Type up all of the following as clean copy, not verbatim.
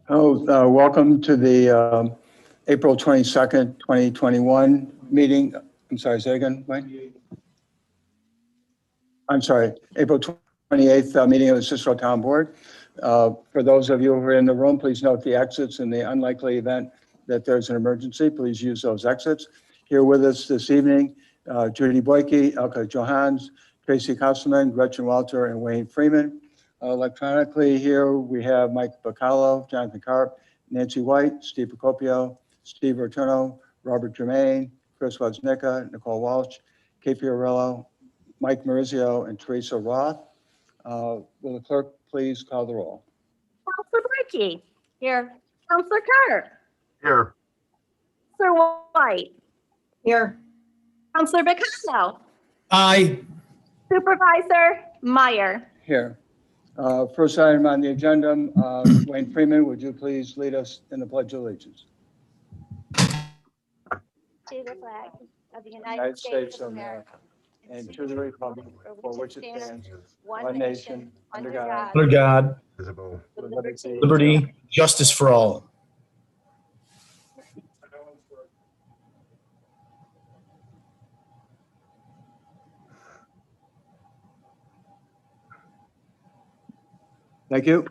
Welcome to the April 22nd, 2021 meeting. I'm sorry, say again, Mike? I'm sorry, April 28th meeting of the Cicero Town Board. For those of you who are in the room, please note the exits. In the unlikely event that there's an emergency, please use those exits. Here with us this evening, Judy Boyke, Elka Johans, Tracy Kosselman, Gretchen Walter, and Wayne Freeman. Electronically here, we have Mike Bacallo, Jonathan Karp, Nancy White, Steve Procopio, Steve Roturno, Robert Germain, Chris Woznicka, Nicole Walsh, Kate Fiorillo, Mike Marizio, and Teresa Roth. Will the clerk please call the roll? Counselor Bricky. Here. Counselor Carr. Here. Counselor White. Here. Counselor Bacallo. Aye. Supervisor Meyer. Here. First item on the agenda, Wayne Freeman, would you please lead us in the Pledge of Allegiance? To the flag of the United States of America. And to the republic for which it stands, one nation, under God, Under God, Visible. with liberty. liberty, justice for all. Thank you.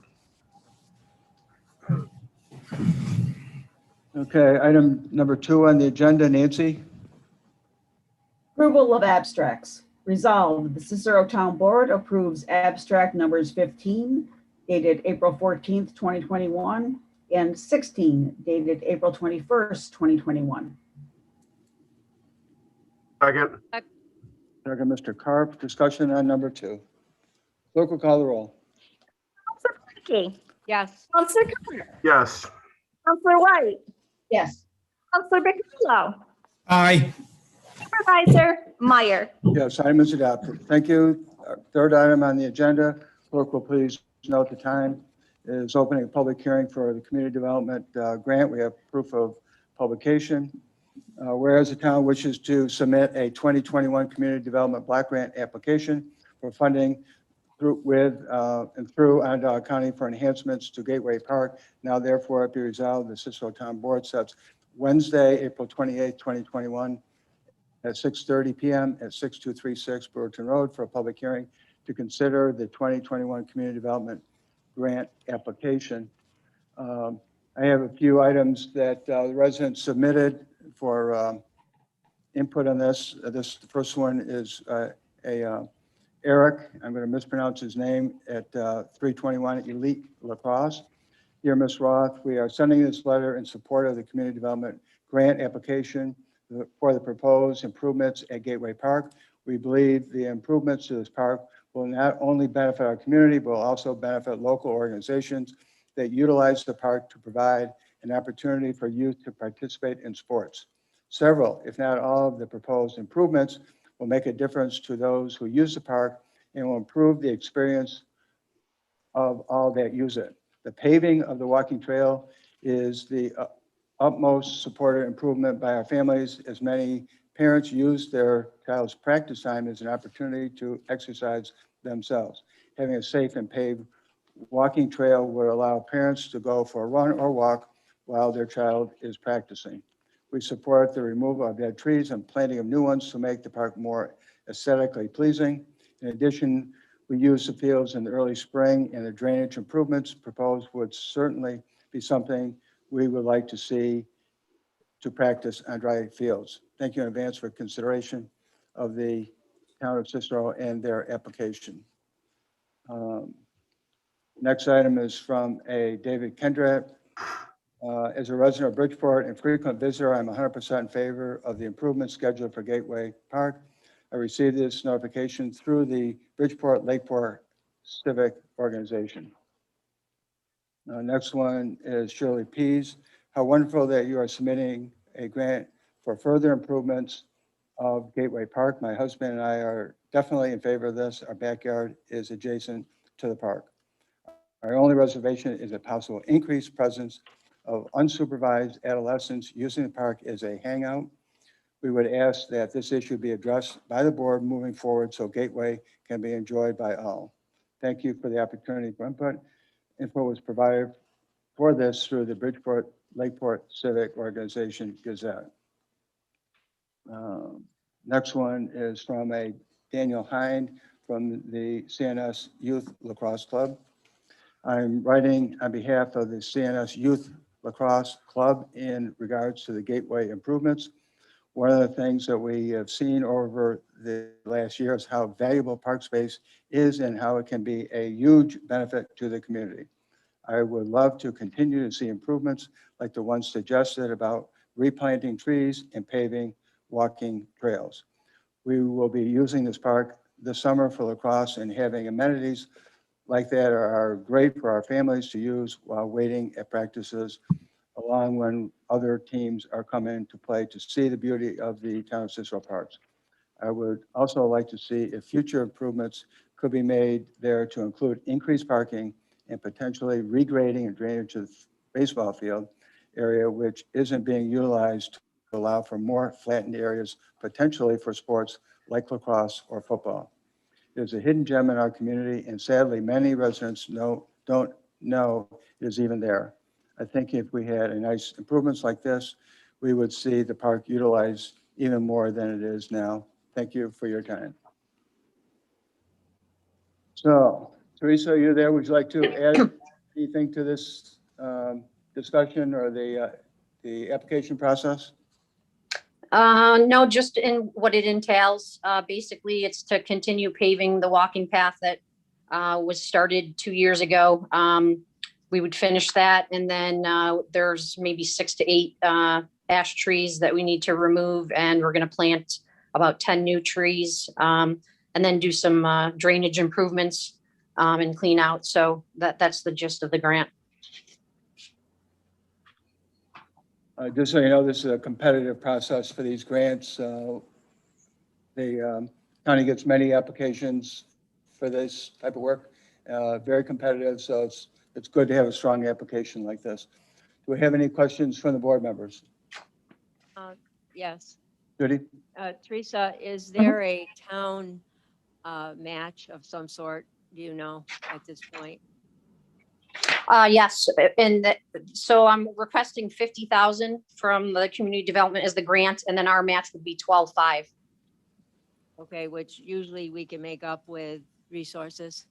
Okay, item number 2 on the agenda, Nancy. Approval of abstracts. Resolved, the Cicero Town Board approves abstract numbers 15 dated April 14th, 2021 and 16 dated April 21st, 2021. Second. Second, Mr. Karp. Discussion on number 2. Clerk will call the roll. Counselor Bricky. Yes. Counselor Carr. Yes. Counselor White. Yes. Counselor Bacallo. Aye. Supervisor Meyer. Yes, item is adopted. Thank you. Third item on the agenda, clerk will please note the time is opening a public hearing for the community development grant. We have proof of publication. Whereas the town wishes to submit a 2021 community development block grant application for funding through Onondaga County for enhancements to Gateway Park. Now therefore be resolved, the Cicero Town Board sets Wednesday, April 28th, 2021 at 6:30 p.m. at 6236 Brewerton Road for a public hearing to consider the 2021 community development grant application. I have a few items that the residents submitted for input on this. The first one is Eric, I'm going to mispronounce his name, at 321 Elite Lacrosse. Dear Ms. Roth, we are sending this letter in support of the community development grant application for the proposed improvements at Gateway Park. We believe the improvements to this park will not only benefit our community, but will also benefit local organizations that utilize the park to provide an opportunity for youth to participate in sports. Several, if not all, of the proposed improvements will make a difference to those who use the park and will improve the experience of all that use it. The paving of the walking trail is the utmost supported improvement by our families, as many parents use their child's practice time as an opportunity to exercise themselves. Having a safe and paved walking trail would allow parents to go for a run or walk while their child is practicing. We support the removal of dead trees and planting of new ones to make the park more aesthetically pleasing. In addition, we use the fields in the early spring, and the drainage improvements proposed would certainly be something we would like to see to practice on dry fields. Thank you in advance for consideration of the town of Cicero and their application. Next item is from a David Kendra. As a resident of Bridgeport and frequent visitor, I'm 100% in favor of the improvement scheduled for Gateway Park. I received this notification through the Bridgeport Lakeport Civic Organization. Next one is Shirley Pease. How wonderful that you are submitting a grant for further improvements of Gateway Park. My husband and I are definitely in favor of this. Our backyard is adjacent to the park. Our only reservation is a possible increased presence of unsupervised adolescents using the park as a hangout. We would ask that this issue be addressed by the board moving forward so Gateway can be enjoyed by all. Thank you for the opportunity for input. Info was provided for this through the Bridgeport Lakeport Civic Organization Gazette. Next one is from a Daniel Hind from the CNS Youth Lacrosse Club. I'm writing on behalf of the CNS Youth Lacrosse Club in regards to the gateway improvements. One of the things that we have seen over the last year is how valuable park space is and how it can be a huge benefit to the community. I would love to continue to see improvements like the ones suggested about replanting trees and paving walking trails. We will be using this park this summer for lacrosse, and having amenities like that are great for our families to use while waiting at practices, along when other teams are coming to play to see the beauty of the town of Cicero parks. I would also like to see if future improvements could be made there to include increased parking and potentially regrading and drainage of the baseball field area, which isn't being utilized to allow for more flattened areas, potentially for sports like lacrosse or football. There's a hidden gem in our community, and sadly, many residents don't know it is even there. I think if we had a nice improvements like this, we would see the park utilized even more than it is now. Thank you for your time. So, Teresa, are you there? Would you like to add anything to this discussion or the application process? No, just in what it entails. Basically, it's to continue paving the walking path that was started 2 years ago. We would finish that, and then there's maybe 6 to 8 ash trees that we need to remove, and we're going to plant about 10 new trees, and then do some drainage improvements and clean out. So that's the gist of the grant. Just so you know, this is a competitive process for these grants. The county gets many applications for this type of work, very competitive. So it's good to have a strong application like this. Do we have any questions from the board members? Yes. Judy? Teresa, is there a town match of some sort? Do you know at this point? Yes, so I'm requesting 50,000 from the community development as the grant, and then our match would be 12.5. Okay, which usually we can make up with resources.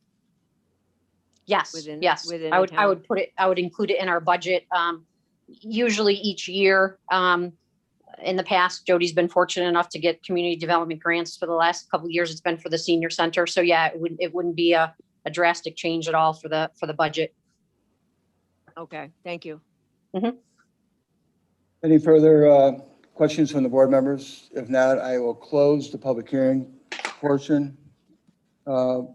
Yes, Within- yes. within I the would town. I would include it in our budget. Usually each year, in the past, Jody's been fortunate enough to get community development grants for the last couple of years. It's been for the senior center. So yeah, it wouldn't be a drastic change at all for the budget. Okay, thank you. Any further questions from the board members? If not, I will close the public hearing portion.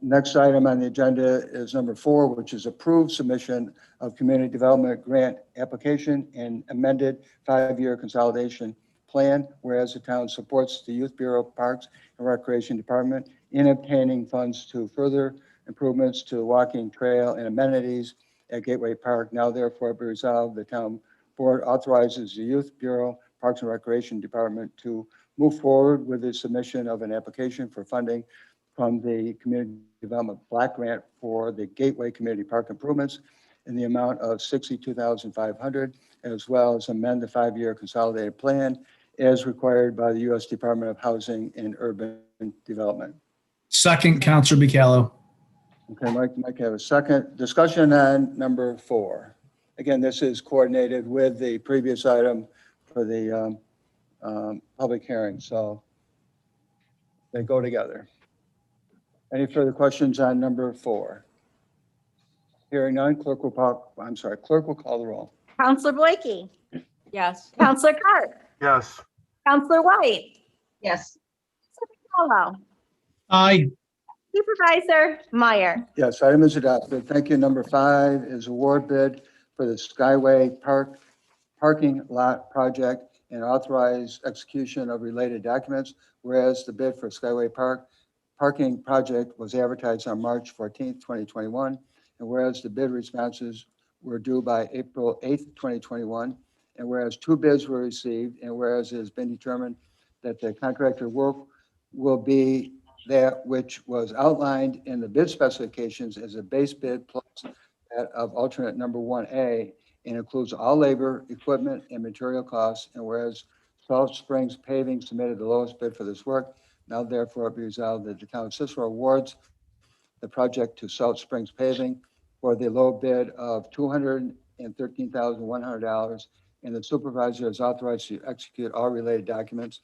Next item on the agenda is number 4, which is approved submission of community development grant application and amended 5-year consolidation plan, whereas the town supports the Youth Bureau Parks and Recreation Department in obtaining funds to further improvements to the walking trail and amenities at Gateway Park. Now therefore be resolved, the town board authorizes the Youth Bureau Parks and Recreation Department to move forward with the submission of an application for funding from the Community Development Block Grant for the Gateway Community Park improvements in the amount of $62,500, as well as amend the 5-year consolidated plan as required by the U.S. Department of Housing and Urban Development. Second, Counselor Bicallo. Okay, Mike, have a second. Discussion on number 4. Again, this is coordinated with the previous item for the public hearing, so they go together. Any further questions on number 4? Hearing none, clerk will call the roll. Counselor Boyke, Yes. Counselor Carr, yes, Counselor White, Yes. Paulo, Aye. Supervisor Meyer. Yes, item is adopted. Thank you. Number 5 is award bid for the Skyway parking lot project and authorize execution of related documents. Whereas the bid for Skyway parking project was advertised on March 14th, 2021. And whereas the bid responses were due by April 8th, 2021. And whereas 2 bids were received, and whereas it has been determined that the contractor work will be that which was outlined in the bid specifications as a base bid plus that of alternate number 1A. and includes all labor, equipment, and material costs. And whereas Salt Springs Paving submitted the lowest bid for this work, now therefore be resolved that the town of Cicero awards the project to Salt Springs Paving for the low bid of $213,100, and the supervisor is authorized to execute all related documents.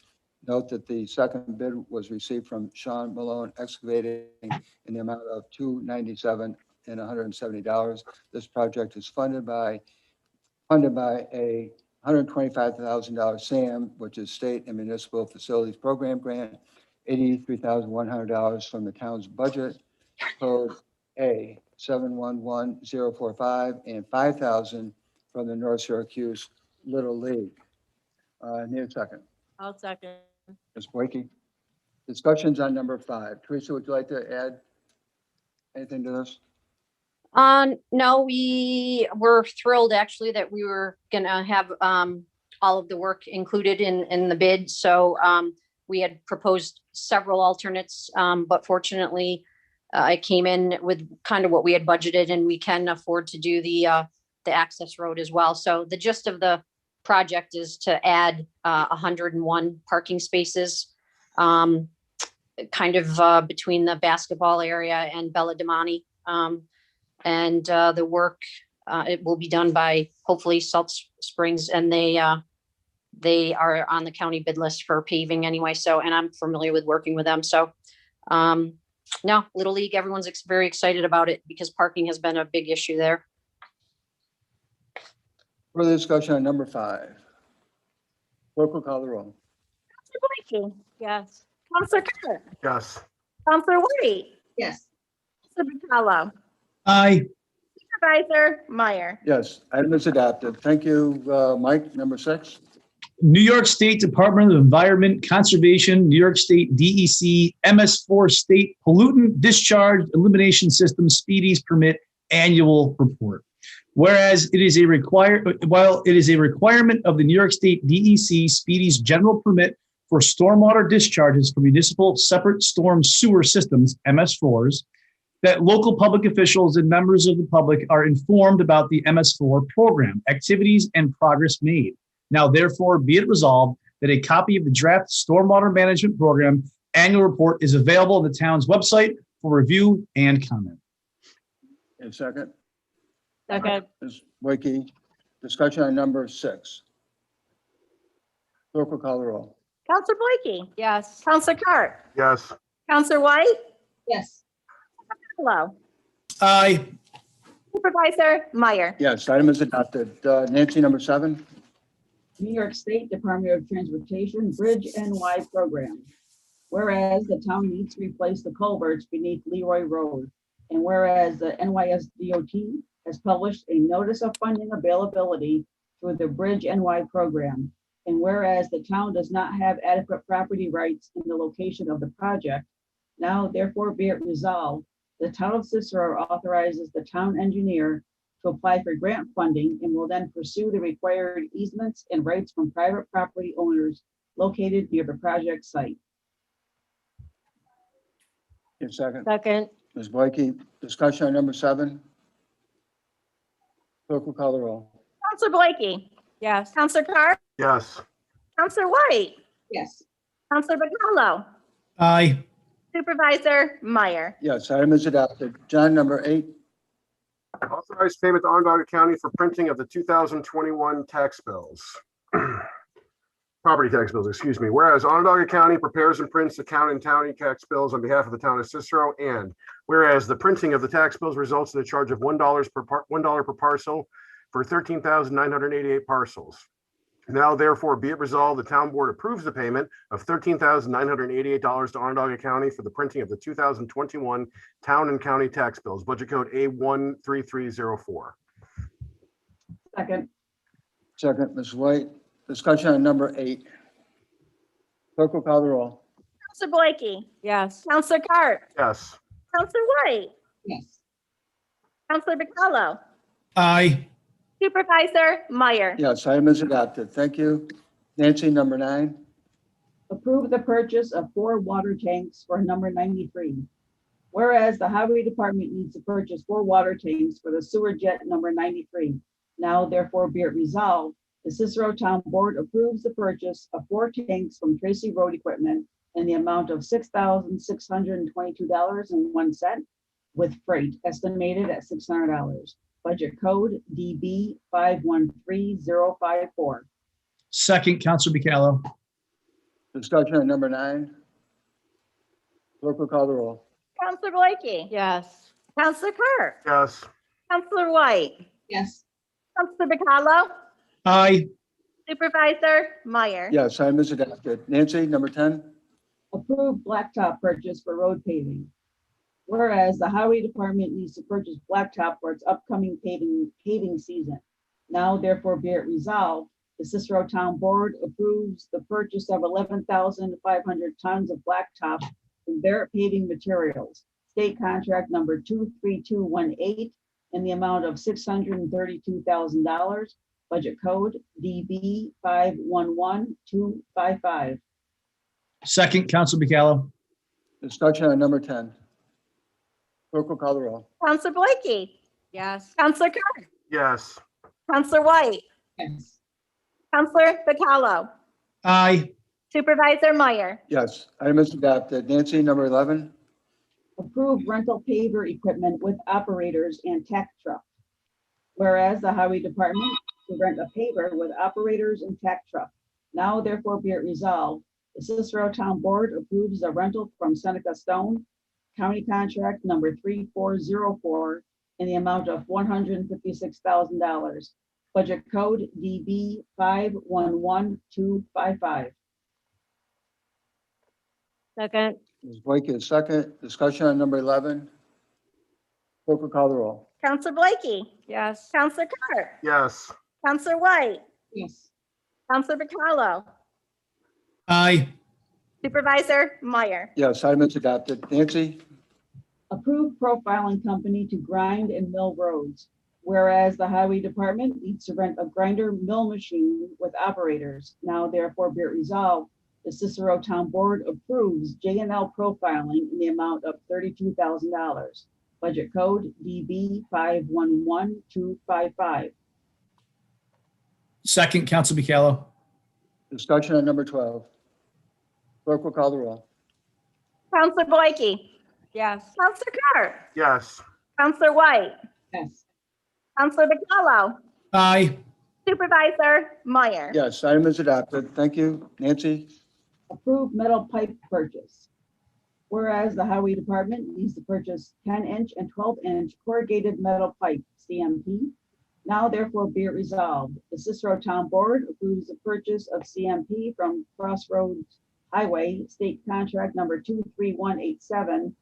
Note that the second bid was received from Sean Malone Excavating in the amount of $297,170. This project is funded by a $125,000 SAM, which is State and Municipal Facilities Program Grant, $83,100 from the town's budget, code A 711045, and 5,000 from the North Syracuse Little League. Need a second. I'll second. Ms. Boyke. Discussions on number 5. Teresa, would you like to add anything to this? No, we were thrilled actually that we were gonna have all of the work included in the bid. So we had proposed several alternates, but fortunately it came in with kind of what we had budgeted, and we can afford to do the access road as well. So the gist of the project is to add 101 parking spaces, kind of between the basketball area and Bella Damani. And the work, it will be done by hopefully Salt Springs, and they are on the county bid list for paving anyway. So, and I'm familiar with working with them. So, no, Little League, everyone's very excited about it because parking has been a big issue there. Further discussion on number 5. Clerk will call the roll. Counselor Boyke, Yes. Counselor Carr, Yes. Counselor White, Yes. Counselor Baccalo, Aye. Supervisor Meyer. Yes, item is adopted. Thank you, Mike. Number 6. New York State Department of Environment Conservation, New York State DEC, MS4 State Pollutant Discharge Elimination System Speedies Permit Annual Report. Whereas it is a requirement of the New York State DEC Speedies General Permit for stormwater discharges for municipal separate storm sewer systems, MS4s, that local public officials and members of the public are informed about the MS4 program, activities, and progress made. Now, therefore, be it resolved that a copy of the draft Stormwater Management Program Annual Report is available on the town's website for review and comment. And second. Second. Ms. Boyke. Discussion on number 6. Clerk will call the roll. Counselor Boyke, Yes. Counselor Carr, Yes. Counselor White, Yes. Baccalo, Aye. Supervisor Meyer. Yes, item is adopted. Nancy, number 7. New York State Department of Transportation Bridge NY Program. Whereas the town needs to replace the culverts beneath Leroy Road, and whereas the NYSDOT has published a notice of funding availability through the Bridge NY program, and whereas the town does not have adequate property rights in the location of the project, now therefore be it resolved, the town of Cicero authorizes the town engineer to apply for grant funding and will then pursue the required easements and rights from private property owners located near the project site. Your second. Second. Ms. Boyke. Discussion on number 7. Clerk will call the roll. Counselor Boyke, Yes. Counselor Carr, Yes. Counselor White, Yes. Counselor Baccalo, Aye. Supervisor Meyer. Yes, item is adopted. John, number 8. Authorized payment to Onondaga County for printing of the 2021 tax bills. Property tax bills, excuse me. Whereas Onondaga County prepares and prints the county and county tax bills on behalf of the town of Cicero, and whereas the printing of the tax bills results in a charge of $1 per parcel for 13,988 parcels. Now therefore be it resolved, the town board approves the payment of $13,988 to Onondaga County for the printing of the 2021 town and county tax bills, budget code A13304. Second. Second, Ms. White. Discussion on number 8. Clerk will call the roll. Counselor Boyke, Yes. Counselor Carr, Yes. Counselor White, Yes. Counselor Baccalo, Aye. Supervisor Meyer. Yes, item is adopted. Thank you. Nancy, number 9. Approve the purchase of 4 water tanks for number 93. Whereas the highway department needs to purchase 4 water tanks for the sewer jet number 93. Now therefore be it resolved, the Cicero Town Board approves the purchase of 4 tanks from Tracy Road Equipment in the amount of $6,622.01 with freight estimated at $600. Budget code DB 513054. Second, Counselor Bicallo. Discussion on number 9. Clerk will call the roll. Counselor Boyke, Yes. Counselor Carr, yes, Counselor White, Yes. Counselor Bacallo, Aye. Supervisor Meyer. Yes, item is adopted. Nancy, number 10. Approved blacktop purchase for road paving. Whereas the highway department needs to purchase blacktop for its upcoming paving season. Now therefore be it resolved, the Cicero Town Board approves the purchase of 11,500 tons of blacktop from Barrett Paving Materials, state contract number 23218 in the amount of $632,000, budget code DB 511255. Second, Counselor Bicallo. Discussion on number 10. Clerk will call the roll. Counselor Boyke, Yes. Counselor Carr, yes, Counselor White, Yes. Counselor Bacallo, Aye. Supervisor Meyer. Yes, item is adopted. Nancy, number 11. Approve rental paver equipment with operators and tack truck. Whereas the highway department to rent a paver with operators and tack truck. Now therefore be it resolved, the Cicero Town Board approves the rental from Seneca Stone, county contract number 3404 in the amount of $156,000. Budget code DB 511255. Second. Ms. Boyke is second. Discussion on number 11. Clerk will call the roll. Counselor Boyke, Yes. Counselor Carr, yes, Counselor White, Yes. Counselor Bacallo, Aye. Supervisor Meyer. Yes, item is adopted. Nancy, Approved profiling company to grind and mill roads. Whereas the highway department needs to rent a grinder mill machine with operators. Now therefore be it resolved, the Cicero Town Board approves J&L profiling in the amount of $32,000. Budget code DB 511255. Second, Counselor Bicallo. discussion on number 12. Clerk will call the roll. Counselor Boyke, Yes. Counselor Carr, yes, Counselor White, Yes. Counselor Bacallo, Aye. Supervisor Meyer. Yes, item is adopted. Thank you. Nancy, Approved metal pipe purchase. Whereas the highway department needs to purchase 10-inch and 12-inch corrugated metal pipe, CMP. Now therefore be it resolved, the Cicero Town Board approves the purchase of CMP from Crossroads Highway, state contract number 23187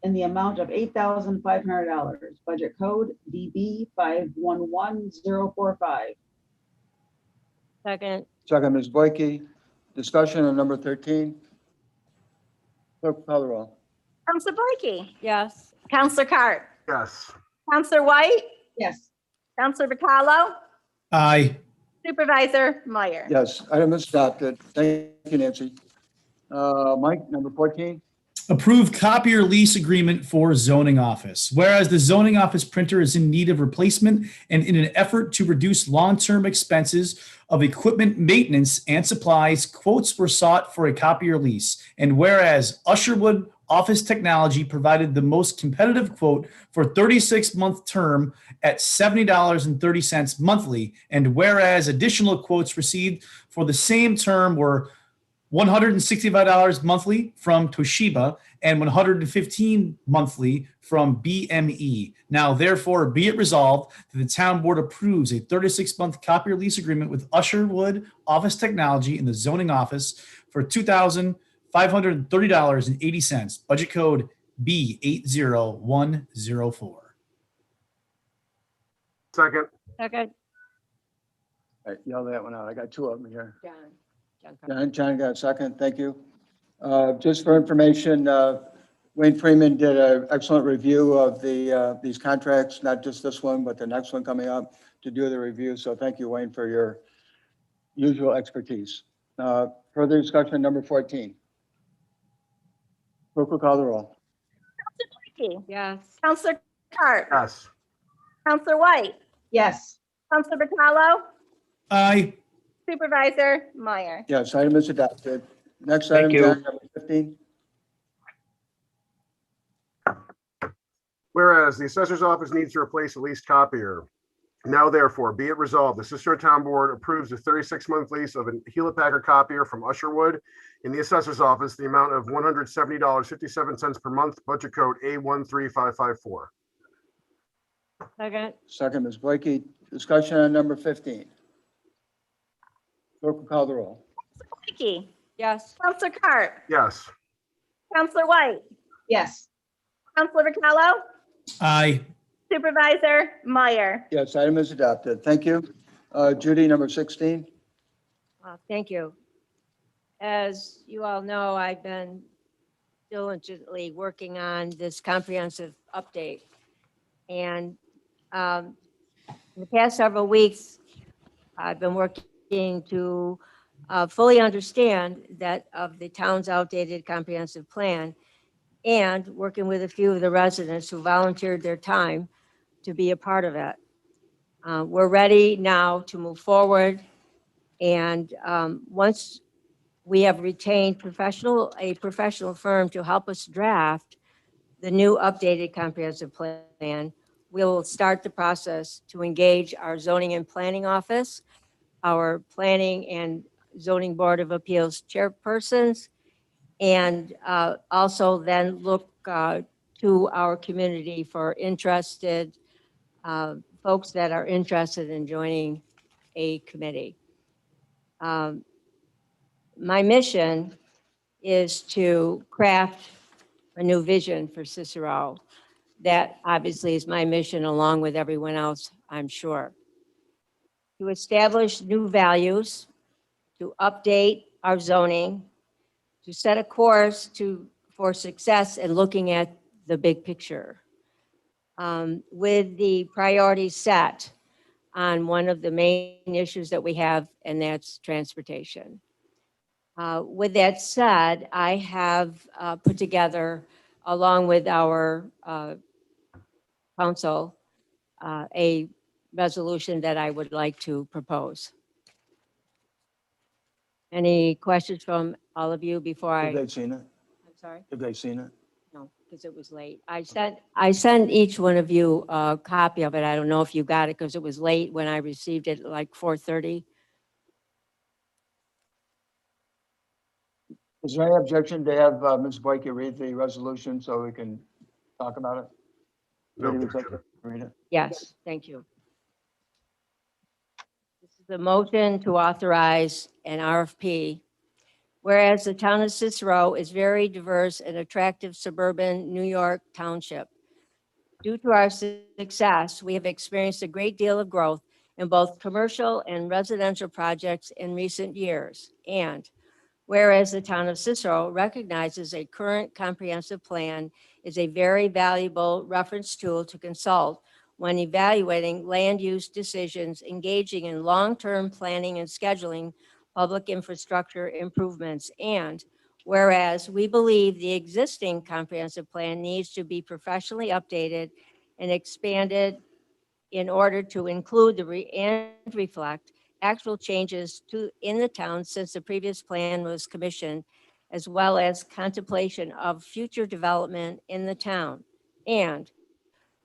in the amount of $8,500. Budget code DB 511045. Second. second, Ms. Boyke. Discussion on number 13. Clerk will call the roll. Counselor Boyke, Yes. Counselor Carr, yes, Counselor White, Yes. Counselor Bacallo, Aye. Supervisor Meyer. Yes, item is adopted. Thank you, Nancy. Mike, number 14. Approved copier lease agreement for zoning office. Whereas the zoning office printer is in need of replacement and in an effort to reduce long-term expenses of equipment maintenance and supplies, quotes were sought for a copier lease. And whereas Usherwood Office Technology provided the most competitive quote for 36-month term at $70.30 monthly, and whereas additional quotes received for the same term were $165 monthly from Toshiba and $115 monthly from BME. Now, therefore, be it resolved that the town board approves a 36-month copier lease agreement with Usherwood Office Technology in the zoning office for $2,530.80. Budget code B80104. second, Second. All right, yell that one out. I got two of them here. John. John Carr. John got a second. Thank you. Just for information, Wayne Freeman did an excellent review of these contracts, not just this one, but the next one coming up to do the review. So thank you, Wayne, for your usual expertise. Further discussion on number 14. Clerk will call the roll. Boyke, Yes. Counselor Carr, yes, Counselor White, Yes. Counselor Batallo, Aye. Supervisor Meyer. Yes, item is adopted. Next Thank item, you. docket number 15. Whereas the assessor's office needs to replace a leased copier. Now therefore, be it resolved, the Cicero Town Board approves a 36-month lease of a Hewlett Packard copier from Usherwood in the assessor's office, the amount of $170.57 per month, budget code A13554. Second, Second, Ms. Blakey. Discussion on number 15. Clerk will call the roll. Vicky, yes. Counselor Carp, Yes. Counselor White, Yes. Counselor Batallo, Aye. Supervisor Meyer. Yes, item is adopted. Thank you. Judy, number 16. Thank you. As you all know, I've been diligently working on this comprehensive update. And in the past several weeks, I've been working to fully understand that of the town's outdated comprehensive plan and working with a few of the residents who volunteered their time to be a part of it. We're ready now to move forward. And once we have retained a professional firm to help us draft the new updated comprehensive plan, we'll start the process to engage our zoning and planning office, our planning and zoning board of appeals chairpersons, and also then look to our community for interested folks that are interested in joining a committee. My mission is to craft a new vision for Cicero. That obviously is my mission along with everyone else, I'm sure. To establish new values, to update our zoning, to set a course for success and looking at the big picture. With the priorities set on one of the main issues that we have, and that's transportation. With that said, I have put together, along with our council, a resolution that I would like to propose. Any questions from all of you before Have I'm they seen it? sorry? Have they seen it? No, because it was late. I sent each one of you a copy of it. I don't know if you got it because it was late when I received it, like 4:30. Is there any objection to have Ms. Blakey read the resolution so we can talk about it? No Judy, would you like objection. to read it? Yes, thank you. This is the motion to authorize an RFP. Whereas the town of Cicero is very diverse and attractive suburban New York township. Due to our success, we have experienced a great deal of growth in both commercial and residential projects in recent years. And whereas the town of Cicero recognizes a current comprehensive plan is a very valuable reference tool to consult when evaluating land use decisions, engaging in long-term planning and scheduling public infrastructure improvements. And whereas we believe the existing comprehensive plan needs to be professionally updated and expanded in order to include and reflect actual changes in the town since the previous plan was commissioned, as well as contemplation of future development in the town. And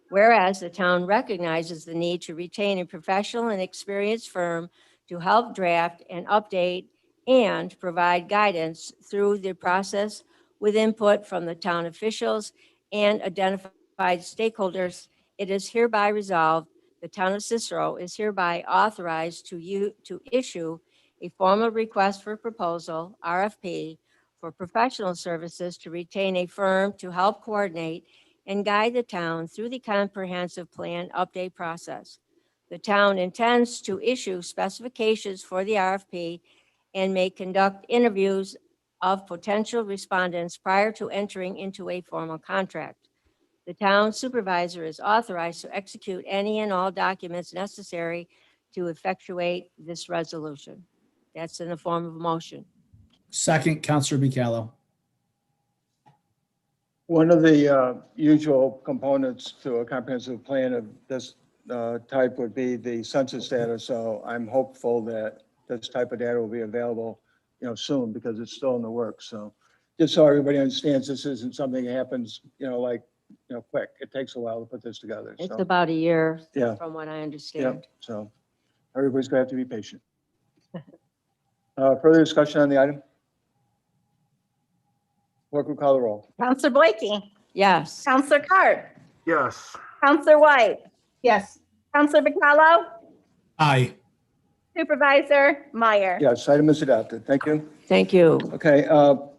whereas the town recognizes the need to retain a professional and experienced firm to help draft and update and provide guidance through the process with input from the town officials and identified stakeholders, it is hereby resolved the town of Cicero is hereby authorized to issue a formal request for proposal, RFP, for professional services to retain a firm to help coordinate and guide the town through the comprehensive plan update process. The town intends to issue specifications for the RFP and may conduct interviews of potential respondents prior to entering into a formal contract. The town supervisor is authorized to execute any and all documents necessary to effectuate this resolution. That's in the form of a motion. Second, Counselor Bicallo. One of the usual components to a comprehensive plan of this type would be the census data. So I'm hopeful that this type of data will be available, soon because it's still in the works. So just so everybody understands, this isn't something that happens, quick. It takes a while to put this together. It's So, about a year, yeah, from what I yeah. understand. So everybody's gonna have to be patient. Further discussion on the item? Clerk will call the roll. Counselor Boyke, Yes. Counselor Cart, Yes. Counselor White, Yes. Counselor Bacallo, Aye. Supervisor Meyer. Yes, item is adopted. Thank you. Thank you. Okay,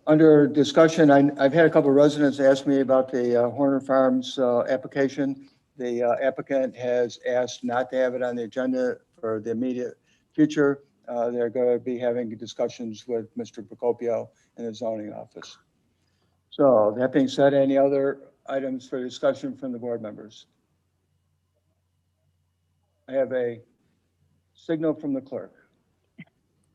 under discussion, I've had a couple of residents ask me about the Horner Farms application. The applicant has asked not to have it on the agenda for the immediate future. They're going to be having discussions with Mr. Procopio in the zoning office. So that being said, any other items for discussion from the board members? I have a signal from the clerk.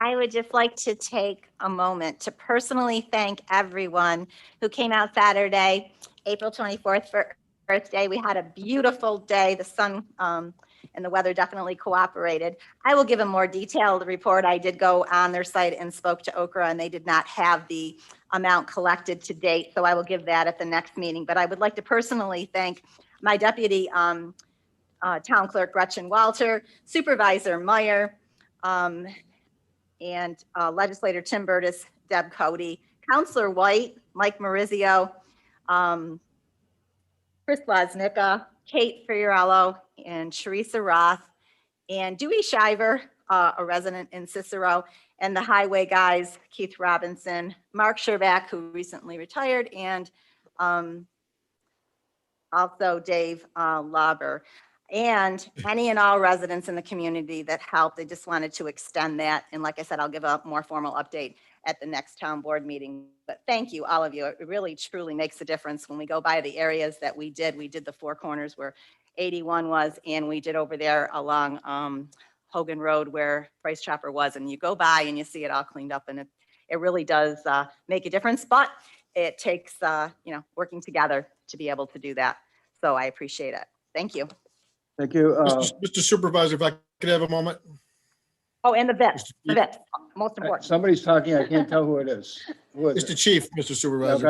I would just like to take a moment to personally thank everyone who came out Saturday, April 24th for Earth Day. We had a beautiful day. The sun and the weather definitely cooperated. I will give a more detailed report. I did go on their site and spoke to Okra, and they did not have the amount collected to date. So I will give that at the next meeting. But I would like to personally thank my deputy town clerk, Gretchen Walter, Supervisor Meyer, and legislator Tim Burtis, Deb Cody, Counselor White, Mike Marizio, Chris Woznicka, Kate Fiorello, and Teresa Roth, and Dewey Shiver, a resident in Cicero, and the highway guys, Keith Robinson, Mark Sherback, who recently retired, and also Dave Lauber, and any and all residents in the community that helped. I just wanted to extend that. And like I said, I'll give a more formal update at the next town board meeting. But thank you, all of you. It really truly makes a difference when we go by the areas that we did. We did the four corners where 81 was, and we did over there along Hogan Road where Price Chopper was. And you go by and you see it all cleaned up, and it really does make a difference. But it takes, working together to be able to do that. So I appreciate it. Thank you. Thank you. Mr. Supervisor, if I could have a moment? Oh, and the vet, most important. Somebody's talking. I can't tell who it is. Who is Mr. it? Chief, Mr. Supervisor.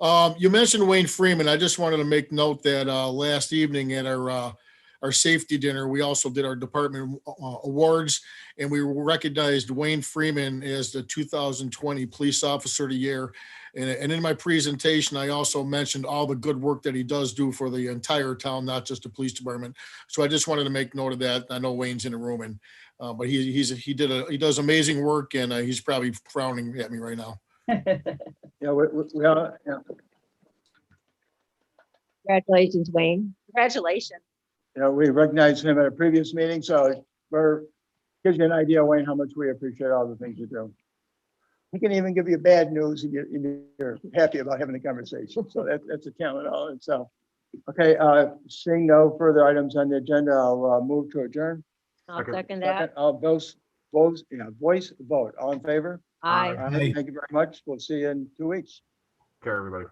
Okay. You mentioned Wayne Freeman. I just wanted to make note that last evening at our safety dinner, we also did our department awards, and we recognized Wayne Freeman as the 2020 Police Officer of the Year. And in my presentation, I also mentioned all the good work that he does do for the entire town, not just the police department. So I just wanted to make note of that. I know Wayne's in the room, and but he does amazing work, and he's probably frowning at me right now. Yeah, we are. Yeah. Congratulations, Wayne. Congratulations. We recognized him at a previous meeting, so gives you an idea, Wayne, how much we appreciate all the things you do. He can even give you bad news and you're happy about having the conversation. So that's a talent all in itself. Okay, seeing no further items on the agenda, I'll move to adjourn. I'll second that. Voice vote. All in favor? Aye. Thank you very much. We'll see you in 2 weeks. Care, everybody.